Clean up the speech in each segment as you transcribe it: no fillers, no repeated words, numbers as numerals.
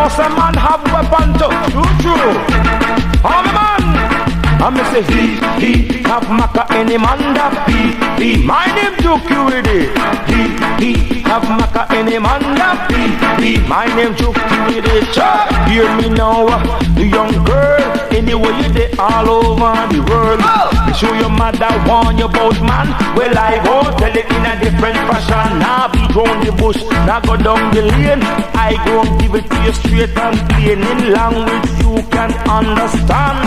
know some man have weapon too. True. Oh man, I'm say he have Macka any man that he. My name Juke with it. He have Macka any man that he. My name Juke with it. Hear me now, the young girl. Anyway you dey all over the world. You show your mother warn you about man. Well I go tell it in a different fashion. Now be round the bush, now go down the lane. I go give it to you straight and plain in language you can understand.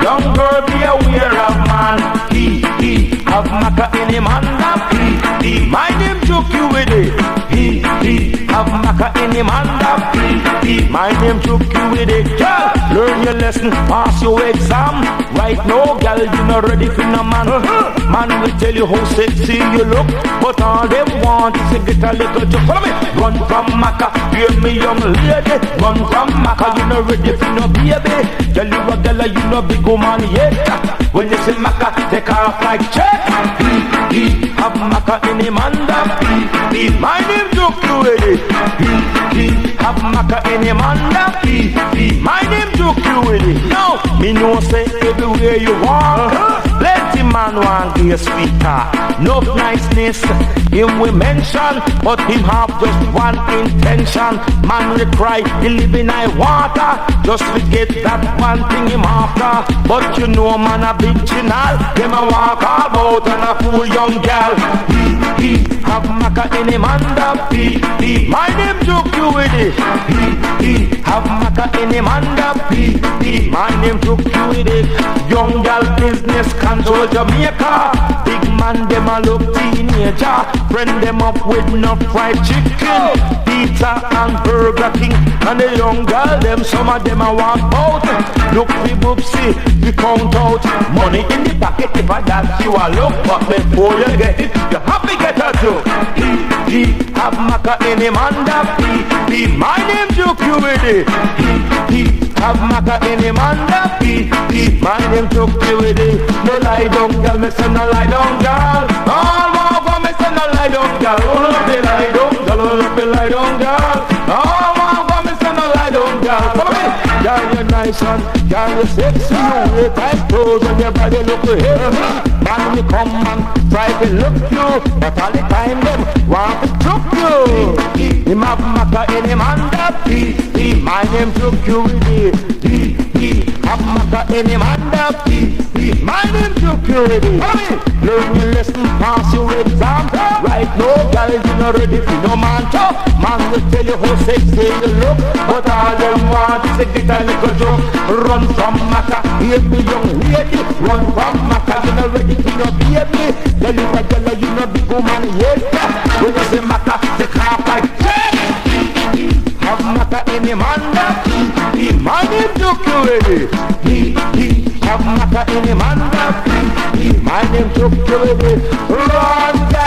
Young girl, be aware of man. He have Macka any man that he. My name Juke you with it. He have Macka any man that he. My name Juke you with it. Girl, learn your lesson, pass your exam. Right now, girl, you not ready for no man. Man will tell you how sexy you look, but all them want is to get a little joke. Follow me. Run from Macka, hear me young lady. Run from Macka, you not ready for no baby. Tell you a girl, you no big woman yet. When you say Macka, take off like check. He have Macka any man that he. My name Juke you with it. He have Macka any man that he. My name Juke you with it. Now, me know say everywhere you walk, plenty man want give a speaker. No niceness him we mention, but him have just one intention. Man we cry, he live in high water, just to get that one thing him after. But you know man a big chinal, them a walk all about and a fool young girl. He have Macka any man that he. My name Juke you with it. He have Macka any man that he. My name Juke you with it. Young girl business control Jamaica. Big man them a look teenager. Friend them up with no fried chicken, pizza and Burger King. And the young girl them, some of them a walk out. Look the boopsie, we count out. Money in the pocket if I that you a look. But before you get it, you have to get a joke. He have Macka any man that he. My name Juke you with it. He have Macka any man that he. My name Juke you with it. No lie down girl, me say no lie down girl. All more for me say no lie down girl. Hold up the lie down girl, hold up the lie down girl. All more for me say no lie down girl. Follow me. Girl you nice and girl you sexy. You wear tight clothes and your body look good. Man you come and try to look you, but all the time them want to choke you. Him have Macka any man that he. My name Juke you with it. He have Macka any man that he. My name Juke you with it. Learn your lesson, pass your exam. Right now, girl, you not ready for no man talk. Man will tell you how sexy you look, but all them want is to get a little joke. Run from Macka, hear me young lady. Run from Macka, you not ready for no baby. Tell you a girl, you not big woman yet. When you say Macka, take off like jet. Have Macka any man that he. My name Juke you with it. He have Macka any man that he. My name Juke you with it. Run.